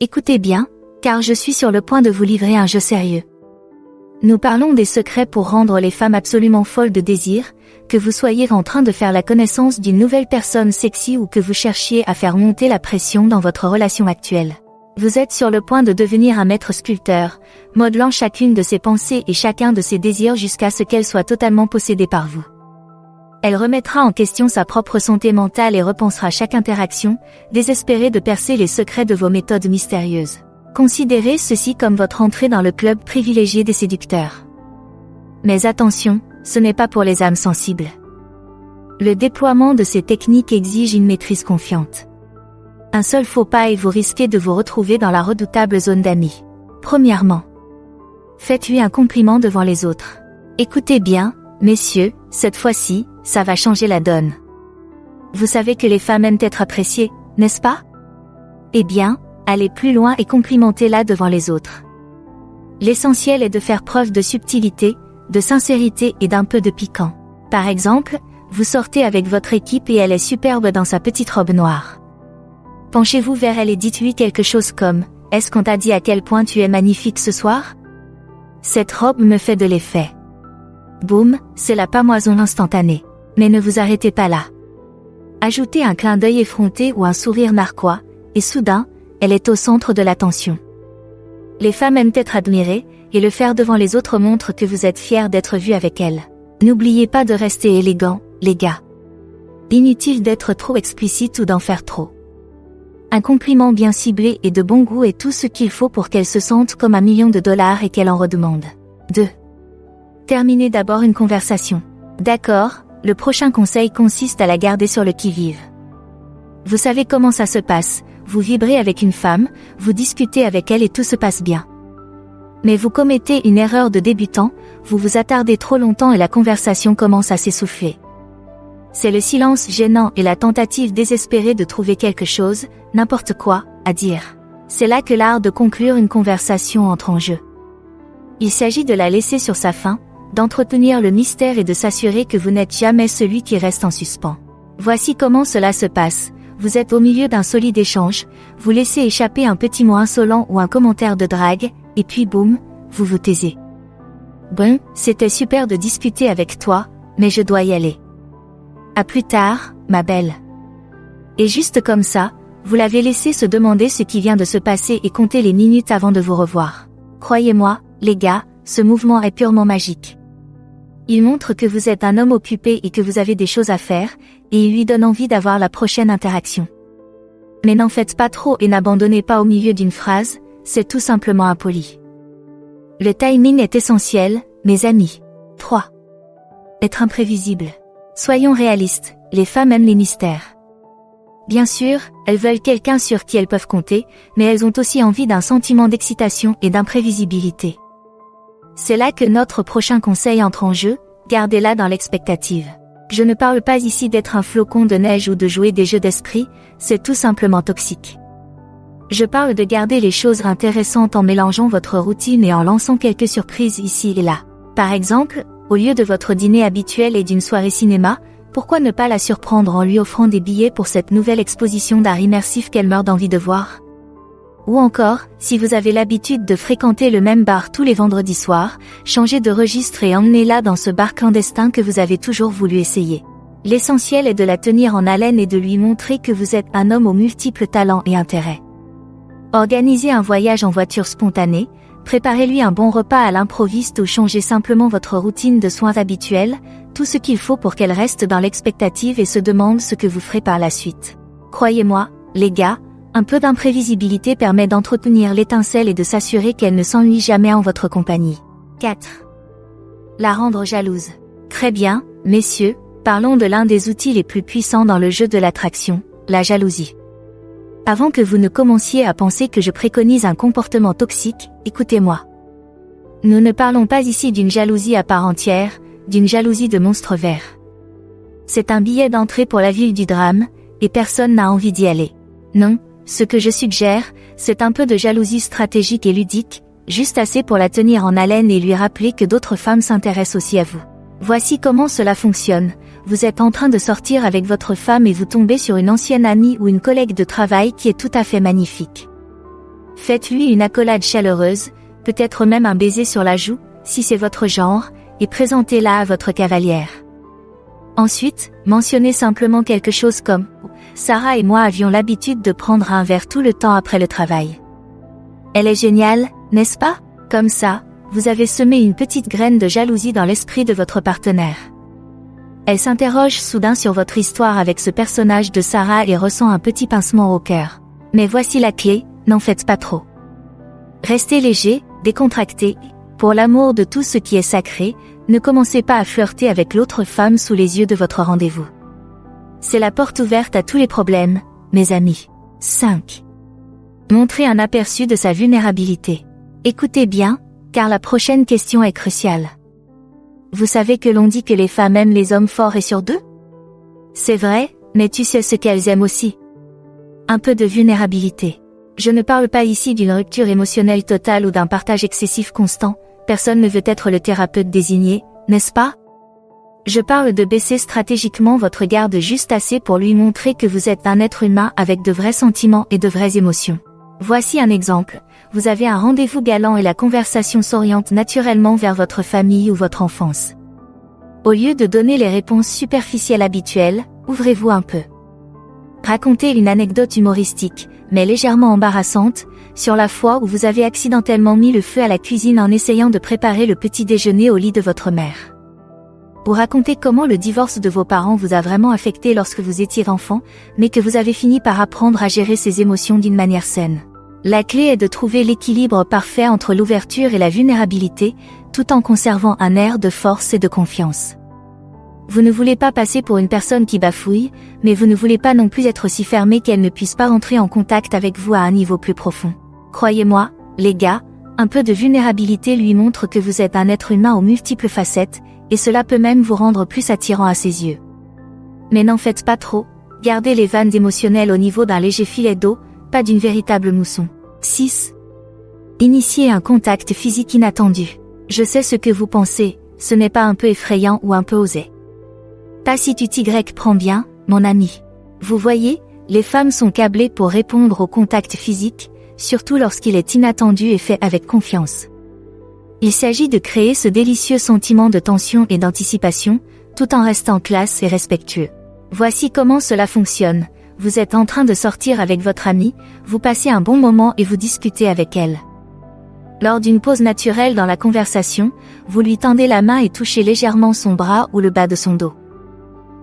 Écoutez bien, car je suis sur le point de vous livrer un jeu sérieux. Nous parlons des secrets pour rendre les femmes absolument folles de désir, que vous soyez en train de faire la connaissance d'une nouvelle personne sexy ou que vous cherchiez à faire monter la pression dans votre relation actuelle. Vous êtes sur le point de devenir un maître sculpteur, modelant chacune de ses pensées et chacun de ses désirs jusqu'à ce qu'elle soit totalement possédée par vous. Elle remettra en question sa propre santé mentale et repensera chaque interaction, désespérée de percer les secrets de vos méthodes mystérieuses. Considérez ceci comme votre entrée dans le club privilégié des séducteurs. Mais attention, ce n'est pas pour les âmes sensibles. Le déploiement de ces techniques exige une maîtrise confiante. Un seul faux pas et vous risquez de vous retrouver dans la redoutable zone d'amis. Premièrement, faites-lui un compliment devant les autres. Écoutez bien, messieurs, cette fois-ci, ça va changer la donne. Vous savez que les femmes aiment être appréciées, n'est-ce pas? Eh bien, allez plus loin et complimentez-la devant les autres. L'essentiel est de faire preuve de subtilité, de sincérité et d'un peu de piquant. Par exemple, vous sortez avec votre équipe et elle est superbe dans sa petite robe noire. Penchez-vous vers elle et dites-lui quelque chose comme « Est-ce qu'on t'a dit à quel point tu es magnifique ce soir? Cette robe me fait de l'effet. » Boum, c'est la pamoison instantanée. Mais ne vous arrêtez pas là. Ajoutez un clin d'œil effronté ou un sourire narquois, et soudain, elle est au centre de l'attention. Les femmes aiment être admirées, et le faire devant les autres montre que vous êtes fiers d'être vus avec elles. N'oubliez pas de rester élégant, les gars. Inutile d'être trop explicite ou d'en faire trop. Un compliment bien ciblé et de bon goût est tout ce qu'il faut pour qu'elle se sente comme $1 million et qu'elle en redemande. 2. Terminez d'abord une conversation. D'accord, le prochain conseil consiste à la garder sur le qui-vive. Vous savez comment ça se passe, vous vibrez avec une femme, vous discutez avec elle et tout se passe bien. Mais vous commettez une erreur de débutant, vous vous attardez trop longtemps et la conversation commence à s'essouffler. C'est le silence gênant et la tentative désespérée de trouver quelque chose, n'importe quoi, à dire. C'est là que l'art de conclure une conversation entre en jeu. Il s'agit de la laisser sur sa faim, d'entretenir le mystère et de s'assurer que vous n'êtes jamais celui qui reste en suspens. Voici comment cela se passe. Vous êtes au milieu d'un solide échange, vous laissez échapper un petit mot insolent ou un commentaire de drague, et puis boum, vous vous taisez. Bon, c'était super de discuter avec toi, mais je dois y aller. À plus tard, ma belle. Et juste comme ça, vous l'avez laissé se demander ce qui vient de se passer et compter les minutes avant de vous revoir. Croyez-moi, les gars, ce mouvement est purement magique. Il montre que vous êtes un homme occupé et que vous avez des choses à faire, et il lui donne envie d'avoir la prochaine interaction. Mais n'en faites pas trop et n'abandonnez pas au milieu d'une phrase, c'est tout simplement impoli. Le timing est essentiel, mes amis. 3. Être imprévisible. Soyons réalistes, les femmes aiment les mystères. Bien sûr, elles veulent quelqu'un sur qui elles peuvent compter, mais elles ont aussi envie d'un sentiment d'excitation et d'imprévisibilité. C'est là que notre prochain conseil entre en jeu, gardez-la dans l'expectative. Je ne parle pas ici d'être un flocon de neige ou de jouer des jeux d'esprit, c'est tout simplement toxique. Je parle de garder les choses intéressantes en mélangeant votre routine et en lançant quelques surprises ici et là. Par exemple, au lieu de votre dîner habituel et d'une soirée cinéma, pourquoi ne pas la surprendre en lui offrant des billets pour cette nouvelle exposition d'art immersif qu'elle meurt d'envie de voir? Ou encore, si vous avez l'habitude de fréquenter le même bar tous les vendredis soirs, changez de registre et emmenez-la dans ce bar clandestin que vous avez toujours voulu essayer. L'essentiel est de la tenir en haleine et de lui montrer que vous êtes un homme aux multiples talents et intérêts. Organisez un voyage en voiture spontané, préparez-lui un bon repas à l'improviste ou changez simplement votre routine de soins habituelle, tout ce qu'il faut pour qu'elle reste dans l'expectative et se demande ce que vous ferez par la suite. Croyez-moi, les gars, un peu d'imprévisibilité permet d'entretenir l'étincelle et de s'assurer qu'elle ne s'ennuie jamais en votre compagnie. 4. La rendre jalouse. Très bien, messieurs, parlons de l'un des outils les plus puissants dans le jeu de l'attraction, la jalousie. Avant que vous ne commenciez à penser que je préconise un comportement toxique, écoutez-moi. Nous ne parlons pas ici d'une jalousie à part entière, d'une jalousie de monstre vert. C'est un billet d'entrée pour la ville du drame, et personne n'a envie d'y aller. Non, ce que je suggère, c'est un peu de jalousie stratégique et ludique, juste assez pour la tenir en haleine et lui rappeler que d'autres femmes s'intéressent aussi à vous. Voici comment cela fonctionne. Vous êtes en train de sortir avec votre femme et vous tombez sur une ancienne amie ou une collègue de travail qui est tout à fait magnifique. Faites-lui une accolade chaleureuse, peut-être même un baiser sur la joue, si c'est votre genre, et présentez-la à votre cavalière. Ensuite, mentionnez simplement quelque chose comme « Sarah et moi avions l'habitude de prendre un verre tout le temps après le travail. Elle est géniale, n'est-ce pas ? » Comme ça, vous avez semé une petite graine de jalousie dans l'esprit de votre partenaire. Elle s'interroge soudain sur votre histoire avec ce personnage de Sarah et ressent un petit pincement au cœur. Mais voici la clé, n'en faites pas trop. Restez léger, décontracté. Pour l'amour de tout ce qui est sacré, ne commencez pas à flirter avec l'autre femme sous les yeux de votre rendez-vous. C'est la porte ouverte à tous les problèmes, mes amis. 5. Montrez un aperçu de sa vulnérabilité. Écoutez bien, car la prochaine question est cruciale. Vous savez que l'on dit que les femmes aiment les hommes forts et sûrs d'eux ? C'est vrai, mais tu sais ce qu'elles aiment aussi. Un peu de vulnérabilité. Je ne parle pas ici d'une rupture émotionnelle totale ou d'un partage excessif constant, personne ne veut être le thérapeute désigné, n'est-ce pas ? Je parle de baisser stratégiquement votre garde juste assez pour lui montrer que vous êtes un être humain avec de vrais sentiments et de vraies émotions. Voici un exemple. Vous avez un rendez-vous galant et la conversation s'oriente naturellement vers votre famille ou votre enfance. Au lieu de donner les réponses superficielles habituelles, ouvrez-vous un peu. Racontez une anecdote humoristique, mais légèrement embarrassante, sur la fois où vous avez accidentellement mis le feu à la cuisine en essayant de préparer le petit déjeuner au lit de votre mère. Ou racontez comment le divorce de vos parents vous a vraiment affecté lorsque vous étiez enfant, mais que vous avez fini par apprendre à gérer ces émotions d'une manière saine. La clé est de trouver l'équilibre parfait entre l'ouverture et la vulnérabilité, tout en conservant un air de force et de confiance. Vous ne voulez pas passer pour une personne qui bafouille, mais vous ne voulez pas non plus être aussi fermé qu'elle ne puisse pas entrer en contact avec vous à un niveau plus profond. Croyez-moi, les gars, un peu de vulnérabilité lui montre que vous êtes un être humain aux multiples facettes, et cela peut même vous rendre plus attirant à ses yeux. Mais n'en faites pas trop, gardez les vannes émotionnelles au niveau d'un léger filet d'eau, pas d'une véritable mousson. 6. Initiez un contact physique inattendu. Je sais ce que vous pensez, ce n'est pas un peu effrayant ou un peu osé. Pas si tu t'y prends bien, mon ami. Vous voyez, les femmes sont câblées pour répondre au contact physique, surtout lorsqu'il est inattendu et fait avec confiance. Il s'agit de créer ce délicieux sentiment de tension et d'anticipation, tout en restant classe et respectueux. Voici comment cela fonctionne. Vous êtes en train de sortir avec votre amie, vous passez un bon moment et vous discutez avec elle. Lors d'une pause naturelle dans la conversation, vous lui tendez la main et touchez légèrement son bras ou le bas de son dos.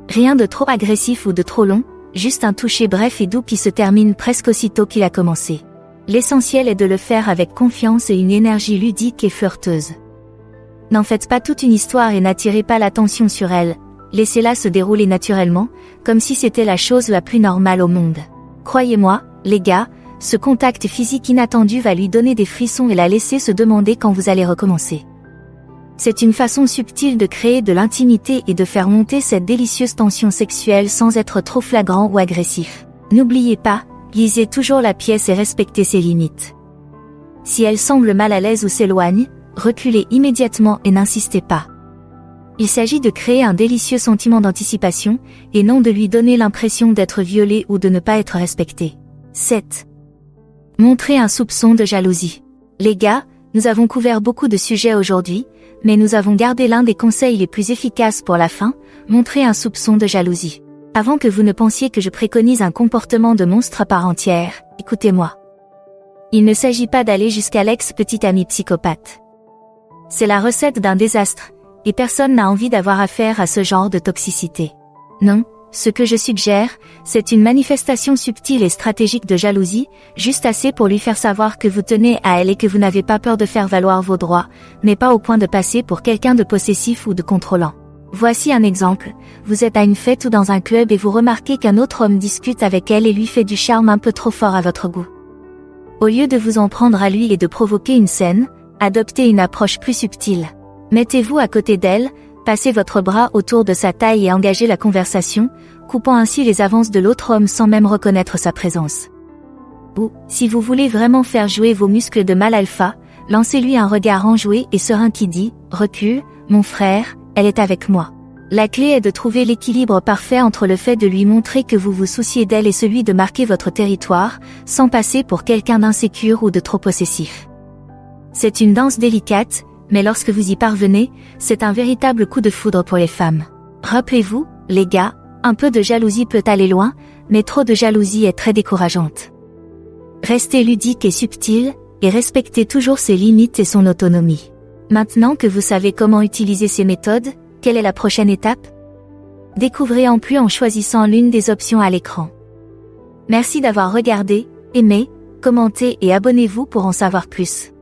Rien de trop agressif ou de trop long, juste un toucher bref et doux qui se termine presque aussitôt qu'il a commencé. L'essentiel est de le faire avec confiance et une énergie ludique et flirteuse. N'en faites pas toute une histoire et n'attirez pas l'attention sur elle. Laissez-la se dérouler naturellement, comme si c'était la chose la plus normale au monde. Croyez-moi, les gars, ce contact physique inattendu va lui donner des frissons et la laisser se demander quand vous allez recommencer. C'est une façon subtile de créer de l'intimité et de faire monter cette délicieuse tension sexuelle sans être trop flagrant ou agressif. N'oubliez pas, lisez toujours la pièce et respectez ses limites. Si elle semble mal à l'aise ou s'éloigne, reculez immédiatement et n'insistez pas. Il s'agit de créer un délicieux sentiment d'anticipation, et non de lui donner l'impression d'être violé ou de ne pas être respecté. 7. Montrez un soupçon de jalousie. Les gars, nous avons couvert beaucoup de sujets aujourd'hui, mais nous avons gardé l'un des conseils les plus efficaces pour la fin, montrer un soupçon de jalousie. Avant que vous ne pensiez que je préconise un comportement de monstre à part entière, écoutez-moi. Il ne s'agit pas d'aller jusqu'à l'ex-petit ami psychopathe. C'est la recette d'un désastre, et personne n'a envie d'avoir affaire à ce genre de toxicité. Non, ce que je suggère, c'est une manifestation subtile et stratégique de jalousie, juste assez pour lui faire savoir que vous tenez à elle et que vous n'avez pas peur de faire valoir vos droits, mais pas au point de passer pour quelqu'un de possessif ou de contrôlant. Voici un exemple, vous êtes à une fête ou dans un club et vous remarquez qu'un autre homme discute avec elle et lui fait du charme un peu trop fort à votre goût. Au lieu de vous en prendre à lui et de provoquer une scène, adoptez une approche plus subtile. Mettez-vous à côté d'elle, passez votre bras autour de sa taille et engagez la conversation, coupant ainsi les avances de l'autre homme sans même reconnaître sa présence. Ou, si vous voulez vraiment faire jouer vos muscles de mâle alpha, lancez-lui un regard enjoué et serein qui dit « Recule, mon frère, elle est avec moi ». La clé est de trouver l'équilibre parfait entre le fait de lui montrer que vous vous souciez d'elle et celui de marquer votre territoire, sans passer pour quelqu'un d'insécure ou de trop possessif. C'est une danse délicate, mais lorsque vous y parvenez, c'est un véritable coup de foudre pour les femmes. Rappelez-vous, les gars, un peu de jalousie peut aller loin, mais trop de jalousie est très décourageante. Restez ludique et subtil, et respectez toujours ses limites et son autonomie. Maintenant que vous savez comment utiliser ces méthodes, quelle est la prochaine étape? Découvrez en plus en choisissant l'une des options à l'écran. Merci d'avoir regardé, aimé, commenté et abonnez-vous pour en savoir plus.